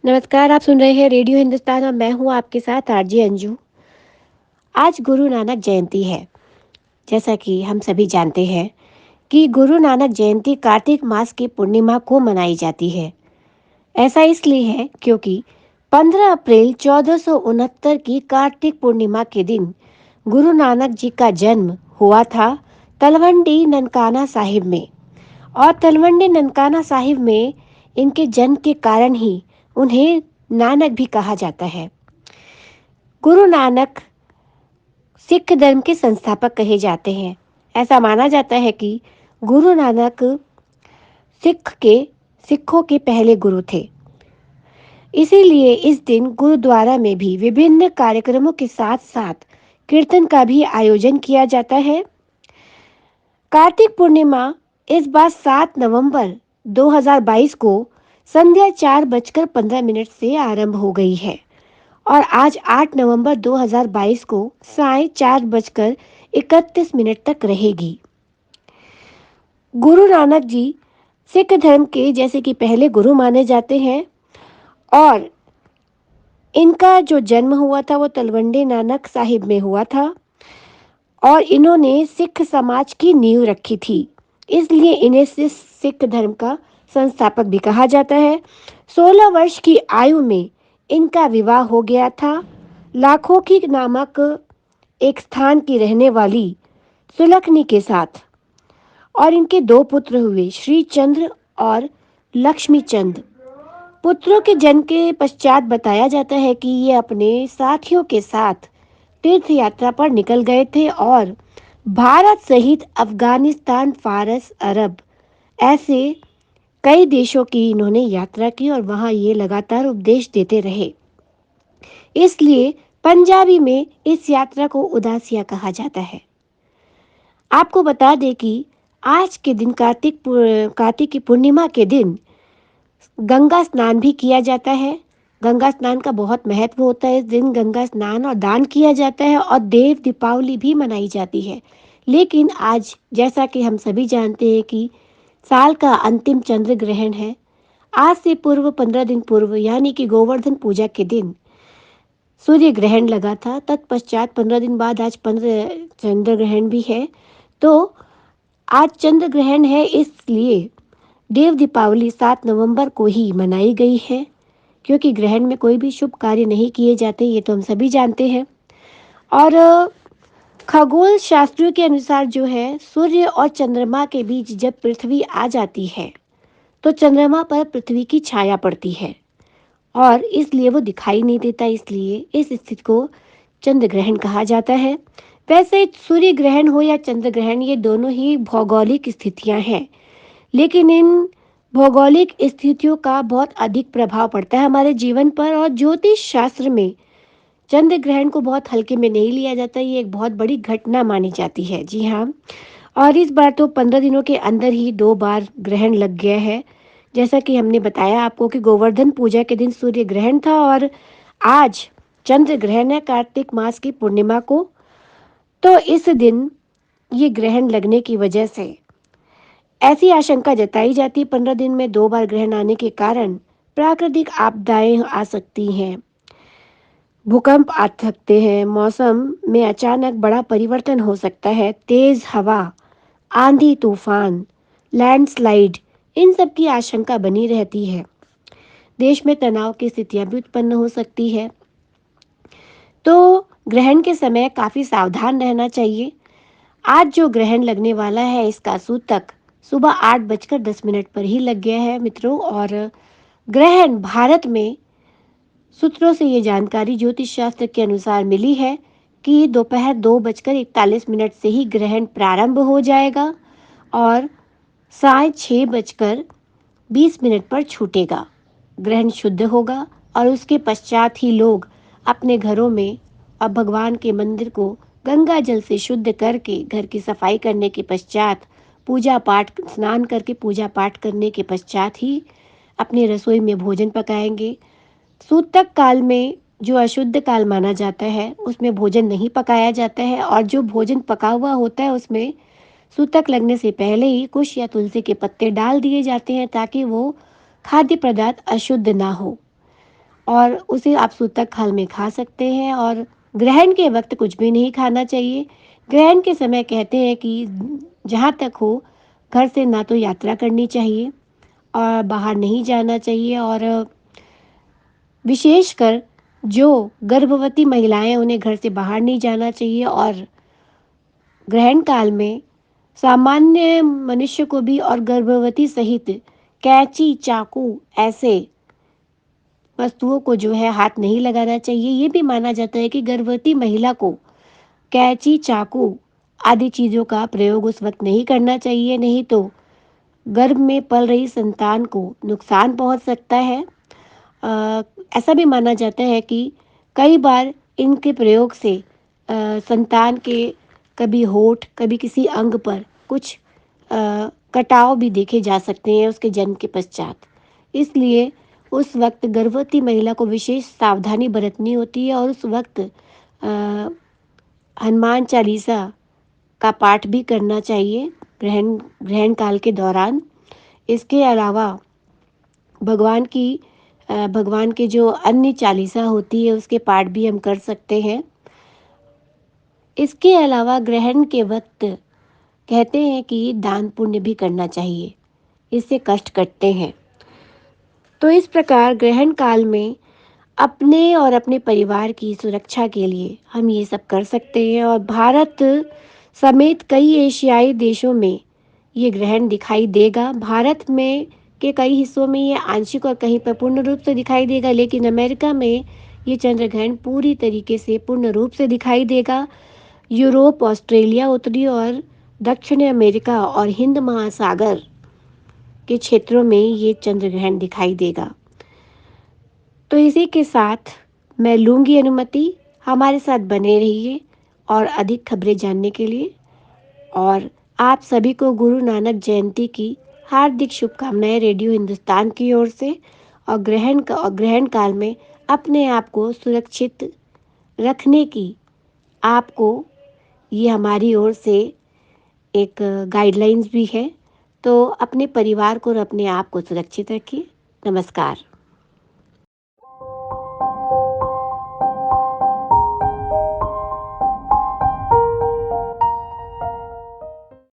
नमस्कार, आप सुन रहे हैं रेडियो हिंदुस्तान और मैं हूँ आपके साथ आरजे अंजू। आज गुरु नानक जयंती है। जैसा कि हम सभी जानते हैं कि गुरु नानक जयंती कार्तिक मास की पूर्णिमा को मनाई जाती है। ऐसा इसलिए है क्योंकि 15 अप्रैल 1469 की कार्तिक पूर्णिमा के दिन गुरु नानक जी का जन्म हुआ था तलवंडी ननकाना साहिब में। और तलवंडी ननकाना साहिब में इनके जन्म के कारण ही उन्हें नानक भी कहा जाता है। गुरु नानक सिख धर्म के संस्थापक कहे जाते हैं। ऐसा माना जाता है कि गुरु नानक सिख के सिखों के पहले गुरु थे। इसीलिए इस दिन गुरुद्वारा में भी विभिन्न कार्यक्रमों के साथ साथ कीर्तन का भी आयोजन किया जाता है। कार्तिक पूर्णिमा इस बार 7 नवंबर 2022 को संध्या 4:15 से आरंभ हो गई है और आज 8 नवंबर 2022 को साय 4:31 तक रहेगी। गुरु नानक जी सिख धर्म के जैसे कि पहले गुरु माने जाते हैं और इनका जो जन्म हुआ था वो तलवंडी नानक साहिब में हुआ था और इन्होंने सिख समाज की नींव रखी थी। इसलिए इन्हें सिख धर्म का संस्थापक भी कहा जाता है। 16 वर्ष की आयु में इनका विवाह हो गया था। लाखोकी नामक एक स्थान की रहने वाली सुलखनी के साथ और इनके 2 पुत्र हुए, श्री चंद्र और लक्ष्मी चंद। पुत्रों के जन्म के पश्चात बताया जाता है कि ये अपने साथियों के साथ तीर्थ यात्रा पर निकल गए थे और भारत सहित अफगानिस्तान, फारस, अरब ऐसे कई देशों की इन्होंने यात्रा की और वहां ये लगातार उपदेश देते रहे। इसलिए पंजाबी में इस यात्रा को उदासिया कहा जाता है। आपको बता दें कि आज के दिन कार्तिक की पूर्णिमा के दिन गंगा स्नान भी किया जाता है। गंगा स्नान का बहुत महत्व होता है। इस दिन गंगा स्नान और दान किया जाता है और देव दीपावली भी मनाई जाती है। लेकिन आज जैसा कि हम सभी जानते हैं कि साल का अंतिम चंद्र ग्रहण है। आज से पूर्व 15 दिन पूर्व यानी कि गोवर्धन पूजा के दिन सूर्य ग्रहण लगा था। तत्पश्चात 15 दिन बाद आज चंद्र ग्रहण भी है। तो आज चंद्र ग्रहण है, इसलिए देव दीपावली 7 नवंबर को ही मनाई गई है क्योंकि ग्रहण में कोई भी शुभ कार्य नहीं किए जाते, ये तो हम सभी जानते हैं। और खगोल शास्त्रियों के अनुसार जो है सूर्य और चंद्रमा के बीच जब पृथ्वी आ जाती है तो चंद्रमा पर पृथ्वी की छाया पड़ती है और इसलिए वो दिखाई नहीं देता। इसलिए इस स्थिति को चंद्र ग्रहण कहा जाता है। वैसे सूर्य ग्रहण हो या चंद्र ग्रहण, ये दोनों ही भौगोलिक स्थितियां हैं, लेकिन इन भौगोलिक स्थितियों का बहुत अधिक प्रभाव पड़ता है हमारे जीवन पर और ज्योतिष शास्त्र में चंद्र ग्रहण को बहुत हल्के में नहीं लिया जाता। ये एक बहुत बड़ी घटना मानी जाती है। जी हाँ, और इस बार तो 15 दिनों के अंदर ही 2 बार ग्रहण लग गया है। जैसा कि हमने बताया आपको कि गोवर्धन पूजा के दिन सूर्य ग्रहण था और आज चंद्र ग्रहण है कार्तिक मास की पूर्णिमा को। तो इस दिन ये ग्रहण लगने की वजह से ऐसी आशंका जताई जाती 15 दिन में 2 बार ग्रहण आने के कारण प्राकृतिक आपदाएं आ सकती हैं, भूकंप आ सकते हैं, मौसम में अचानक बड़ा परिवर्तन हो सकता है, तेज हवा, आंधी तूफान, लैंडस्लाइड, इन सब की आशंका बनी रहती है। देश में तनाव की स्थितियां भी उत्पन्न हो सकती है। तो ग्रहण के समय काफी सावधान रहना चाहिए। आज जो ग्रहण लगने वाला है इसका सूतक सुबह 8:10 पर ही लग गया है मित्रों। और ग्रहण भारत में सूत्रों से ये जानकारी ज्योतिष शास्त्र के अनुसार मिली है कि दोपहर 2:41 से ही ग्रहण प्रारंभ हो जाएगा और साय 6:20 पर छूटेगा। ग्रहण शुद्ध होगा और उसके पश्चात ही लोग अपने घरों में अब भगवान के मंदिर को गंगा जल से शुद्ध करके घर की सफाई करने के पश्चात पूजा पाठ, स्नान करके पूजा पाठ करने के पश्चात ही अपनी रसोई में भोजन पकाएंगे। सूतक काल में जो अशुद्ध काल माना जाता है उसमें भोजन नहीं पकाया जाता है और जो भोजन पका हुआ होता है उसमें सूतक लगने से पहले ही कुश या तुलसी के पत्ते डाल दिए जाते हैं ताकि वो खाद्य पदार्थ अशुद्ध ना हो। और उसे आप सूतक काल में खा सकते हैं। और ग्रहण के वक्त कुछ भी नहीं खाना चाहिए। ग्रहण के समय कहते हैं कि जहाँ तक हो घर से ना तो यात्रा करनी चाहिए और बाहर नहीं जाना चाहिए। और विशेषकर जो गर्भवती महिलाएं हैं, उन्हें घर से बाहर नहीं जाना चाहिए। और ग्रहण काल में सामान्य मनुष्य को भी और गर्भवती सहित कैंची, चाकू ऐसे वस्तुओं को जो है हाथ नहीं लगाना चाहिए। ये भी माना जाता है कि गर्भवती महिला को कैंची, चाकू आदि चीज़ों का प्रयोग उस वक्त नहीं करना चाहिए, नहीं तो गर्भ में पल रही संतान को नुकसान पहुंच सकता है। अ, ऐसा भी माना जाता है कि कई बार इनके प्रयोग से संतान के कभी होठ, कभी किसी अंग पर कुछ कटाव भी देखे जा सकते हैं उसके जन्म के पश्चात। इसलिए उस वक्त गर्भवती महिला को विशेष सावधानी बरतनी होती है और उस वक्त हनुमान चालीसा का पाठ भी करना चाहिए ग्रहण ग्रहण काल के दौरान। इसके अलावा भगवान की भगवान के जो अन्य चालीसा होती है उसके पाठ भी हम कर सकते हैं। इसके अलावा ग्रहण के वक्त कहते हैं कि दान पुण्य भी करना चाहिए, इससे कष्ट कटते हैं। तो इस प्रकार ग्रहण काल में अपने और अपने परिवार की सुरक्षा के लिए हम ये सब कर सकते हैं। और भारत समेत कई एशियाई देशों में ये ग्रहण दिखाई देगा। भारत में के कई हिस्सों में ये आंशिक और कहीं पर पूर्ण रूप से दिखाई देगा, लेकिन अमेरिका में ये चंद्र ग्रहण पूरी तरीके से पूर्ण रूप से दिखाई देगा। यूरोप, ऑस्ट्रेलिया, उत्तरी और दक्षिण अमेरिका और हिंद महासागर के क्षेत्रों में ये चंद्र ग्रहण दिखाई देगा। तो इसी के साथ मैं लूँगी अनुमति। हमारे साथ बने रहिए और अधिक खबरें जानने के लिए। और आप सभी को गुरु नानक जयंती की हार्दिक शुभकामनाएं रेडियो हिंदुस्तान की ओर से। और ग्रहण काल में अपने आप को सुरक्षित रखने की आपको ये हमारी ओर से एक गाइडलाइंस भी है। तो अपने परिवार को और अपने आप को सुरक्षित रखिए। नमस्कार।